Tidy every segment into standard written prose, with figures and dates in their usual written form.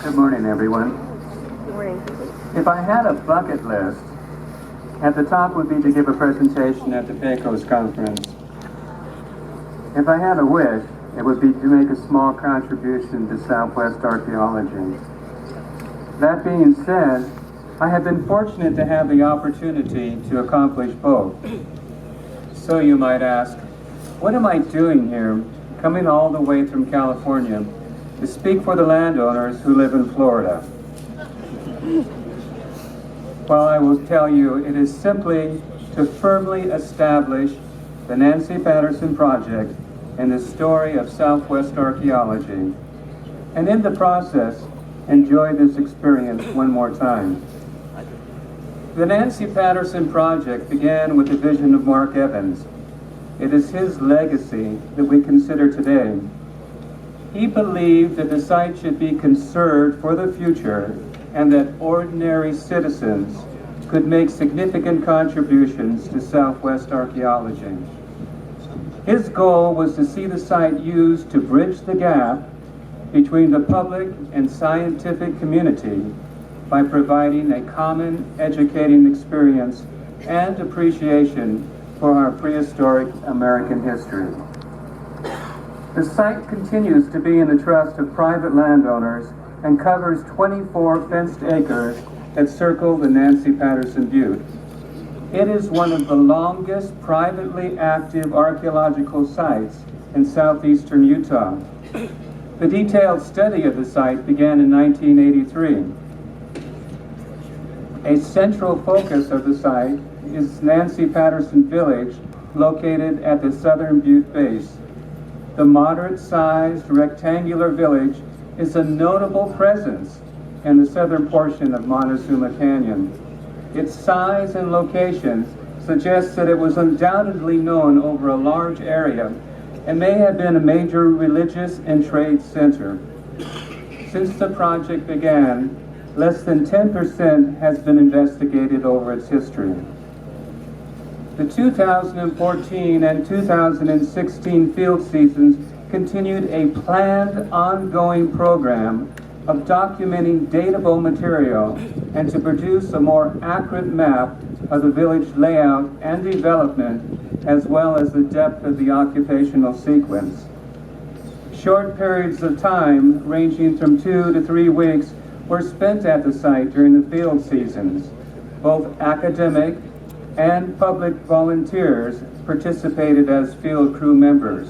Good morning, everyone. Good morning. If I had a bucket list, at the top would be to give a presentation at the PECOS conference. If I had a wish, it would be to make a small contribution to Southwest archaeology. That being said, I have been fortunate to have the opportunity to accomplish both. So you might ask, what am I doing here, coming all the way from California to speak for the landowners who live in Florida? Well, I will tell you, it is simply to firmly establish the Nancy Patterson Project and the story of Southwest archaeology, and in the process, enjoy this experience one more time. The Nancy Patterson Project began with the vision of Mark Evans. It is his legacy that we consider today. He believed that the site should be conserved for the future and that ordinary citizens could make significant contributions to Southwest archaeology. His goal was to see the site used to bridge the gap between the public and scientific community by providing a common educating experience and appreciation for our prehistoric American history. The site continues to be in the trust of private landowners and covers 24 fenced acres that circle the Nancy Patterson Butte. It is one of the longest privately active archaeological sites in southeastern Utah. The detailed study of the site began in 1983. A central focus of the site is Nancy Patterson Village, located at the southern Butte base. The moderate-sized rectangular village is a notable presence in the southern portion of Montezuma Canyon. Its size and location suggests that it was undoubtedly known over a large area and may have been a major religious and trade center. Since the project began, less than 10% has been investigated over its history. The 2014 and 2016 field seasons continued a planned ongoing program of documenting datable material and to produce a more accurate map of the village layout and development, as well as the depth of the occupational sequence. Short periods of time, ranging from 2 to 3 weeks, were spent at the site during the field seasons. Both academic and public volunteers participated as field crew members.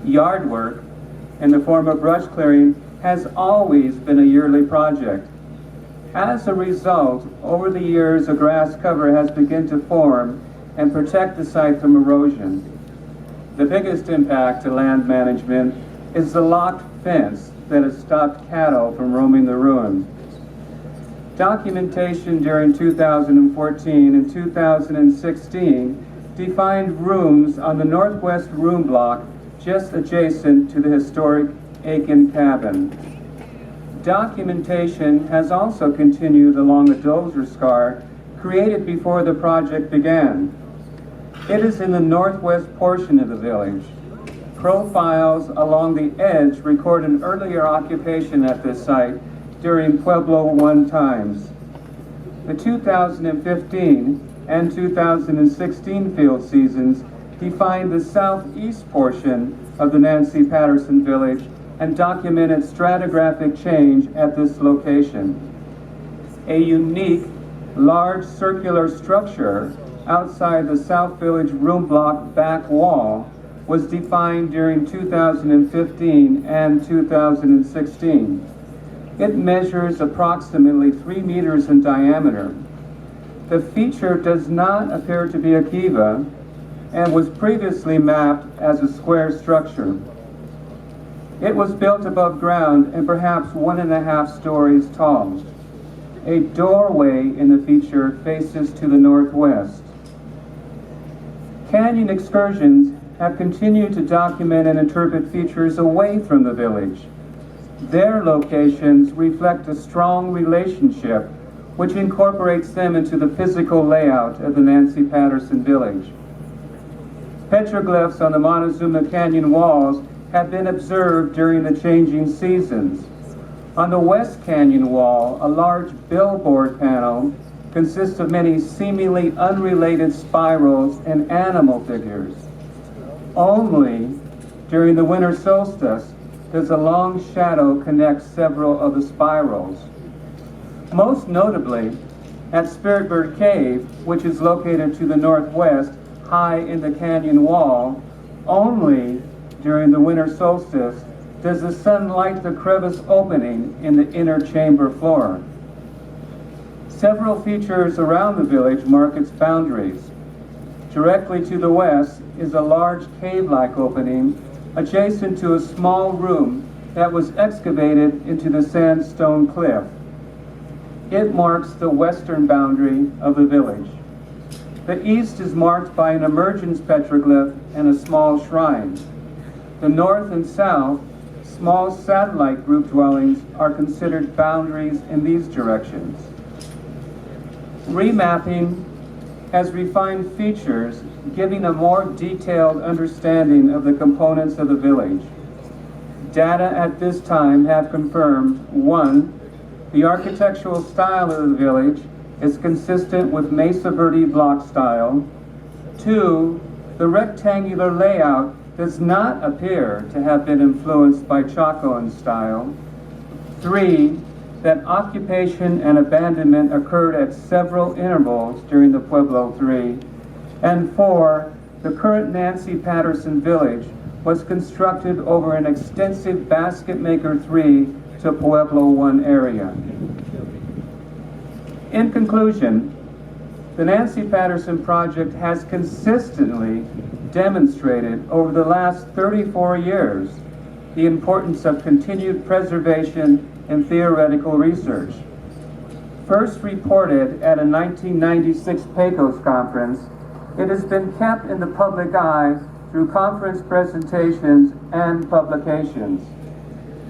Yard work, in the form of brush clearing, has always been a yearly project. As a result, over the years, a grass cover has begun to form and protect the site from erosion. The biggest impact to land management is the locked fence that has stopped cattle from roaming the ruin. Documentation during 2014 and 2016 defined rooms on the northwest room block just adjacent to the historic Aiken cabin. Documentation has also continued along a dozer scar created before the project began. It is in the northwest portion of the village. Profiles along the edge record an earlier occupation at this site during Pueblo I times. The 2015 and 2016 field seasons defined the southeast portion of the Nancy Patterson Village and documented stratigraphic change at this location. A unique, large circular structure outside the South Village room block back wall was defined during 2015 and 2016. It measures approximately 3 meters in diameter. The feature does not appear to be a kiva and was previously mapped as a square structure. It was built above ground and perhaps 1.5 stories tall. A doorway in the feature faces to the northwest. Canyon excursions have continued to document and interpret features away from the village. Their locations reflect a strong relationship which incorporates them into the physical layout of the Nancy Patterson Village. Petroglyphs on the Montezuma Canyon walls have been observed during the changing seasons. On the West Canyon wall, a large billboard panel consists of many seemingly unrelated spirals and animal figures. Only during the winter solstice does a long shadow connect several of the spirals. Most notably, at Spirit Bird Cave, which is located to the northwest, high in the canyon wall, only during the winter solstice does the sun light the crevice opening in the inner chamber floor. Several features around the village mark its boundaries. Directly to the west is a large cave-like opening adjacent to a small room that was excavated into the sandstone cliff. It marks the western boundary of the village. The east is marked by an emergence petroglyph and a small shrine. The north and south, small satellite group dwellings are considered boundaries in these directions. Remapping has refined features, giving a more detailed understanding of the components of the village. Data at this time have confirmed: 1, the architectural style of the village is consistent with Mesa Verde block style. 2, the rectangular layout does not appear to have been influenced by Chacoan style. 3, that occupation and abandonment occurred at several intervals during the Pueblo 3. And 4, the current Nancy Patterson Village was constructed over an extensive Basket Maker 3 to Pueblo 1 area. In conclusion, the Nancy Patterson project has consistently demonstrated over the last 34 years the importance of continued preservation and theoretical research. First reported at a 1996 PECOS conference, it has been kept in the public eye through conference presentations and publications.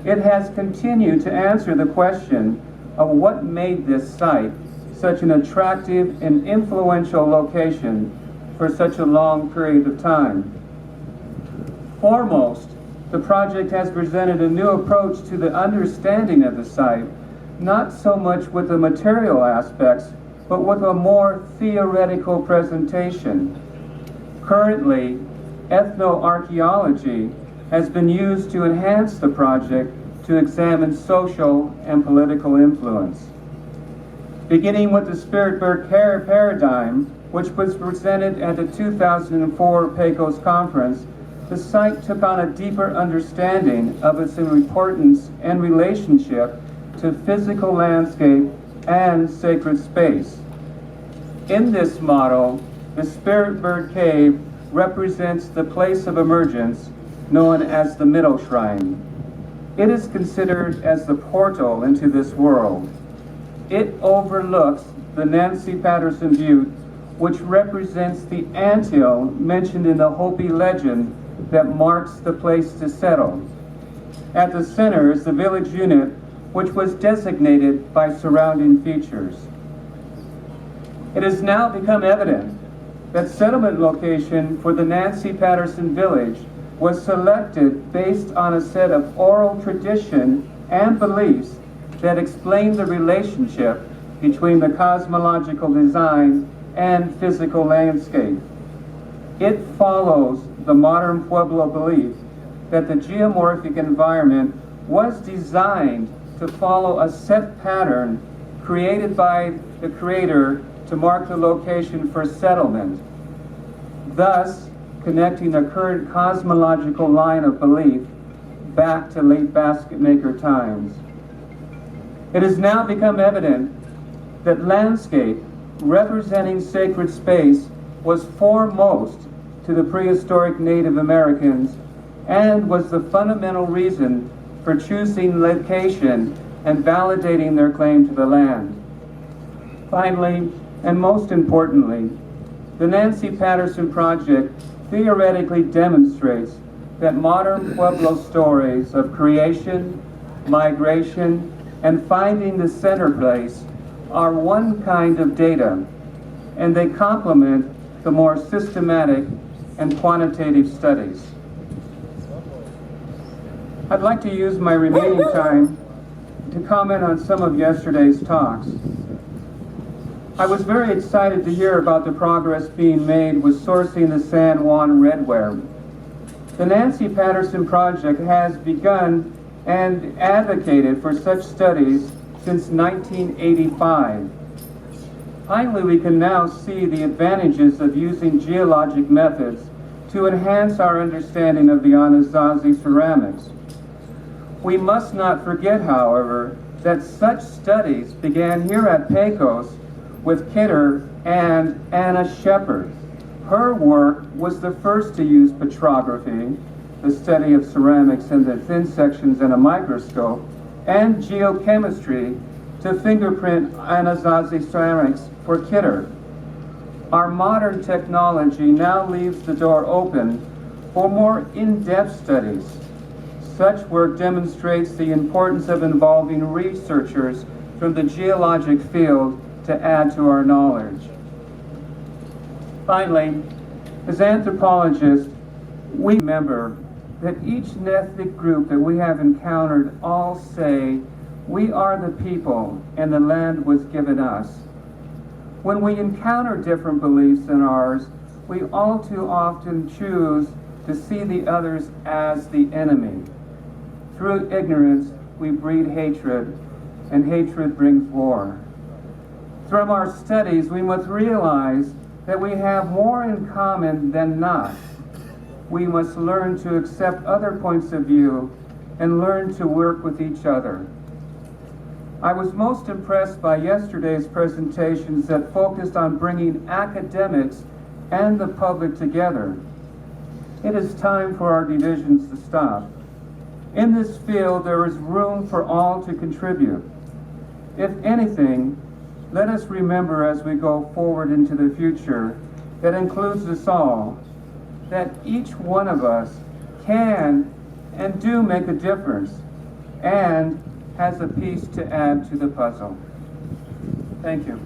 It has continued to answer the question of what made this site such an attractive and influential location for such a long period of time. Foremost, the project has presented a new approach to the understanding of the site, not so much with the material aspects, but with a more theoretical presentation. Currently, ethnoarchaeology has been used to enhance the project to examine social and political influence. Beginning with the Spirit Bird paradigm, which was presented at the 2004 PECOS conference, the site took on a deeper understanding of its importance and relationship to physical landscape and sacred space. In this model, the Spirit Bird Cave represents the place of emergence known as the Middle Shrine. It is considered as the portal into this world. It overlooks the Nancy Patterson Butte, which represents the anthill mentioned in the Hopi legend that marks the place to settle. At the center is the village unit, which was designated by surrounding features. It has now become evident that settlement location for the Nancy Patterson Village was selected based on a set of oral tradition and beliefs that explain the relationship between the cosmological design and physical landscape. It follows the modern Pueblo belief that the geomorphic environment was designed to follow a set pattern created by the Creator to mark the location for settlement, thus connecting the current cosmological line of belief back to late Basket Maker times. It has now become evident that landscape representing sacred space was foremost to the prehistoric Native Americans and was the fundamental reason for choosing location and validating their claim to the land. Finally, and most importantly, the Nancy Patterson Project theoretically demonstrates that modern Pueblo stories of creation, migration, and finding the center place are one kind of data, and they complement the more systematic and quantitative studies. I'd like to use my remaining time to comment on some of yesterday's talks. I was very excited to hear about the progress being made with sourcing the San Juan redware. The Nancy Patterson Project has begun and advocated for such studies since 1985. Finally, we can now see the advantages of using geologic methods to enhance our understanding of the Anasazi ceramics. We must not forget, however, that such studies began here at Pecos with Kidder and Anna Shepard. Her work was the first to use petrography, the study of ceramics in the thin sections in a microscope, and geochemistry to fingerprint Anasazi ceramics for Kidder. Our modern technology now leaves the door open for more in-depth studies. Such work demonstrates the importance of involving researchers from the geologic field to add to our knowledge. Finally, as anthropologists, we remember that each ethnic group that we have encountered all say, "We are the people and the land was given us." When we encounter different beliefs than ours, we all too often choose to see the others as the enemy. Through ignorance, we breed hatred, and hatred brings war. From our studies, we must realize that we have more in common than not. We must learn to accept other points of view and learn to work with each other. I was most impressed by yesterday's presentations that focused on bringing academics and the public together. It is time for our divisions to stop. In this field, there is room for all to contribute. If anything, let us remember as we go forward into the future that includes us all, that each one of us can and do make a difference and has a piece to add to the puzzle. Thank you.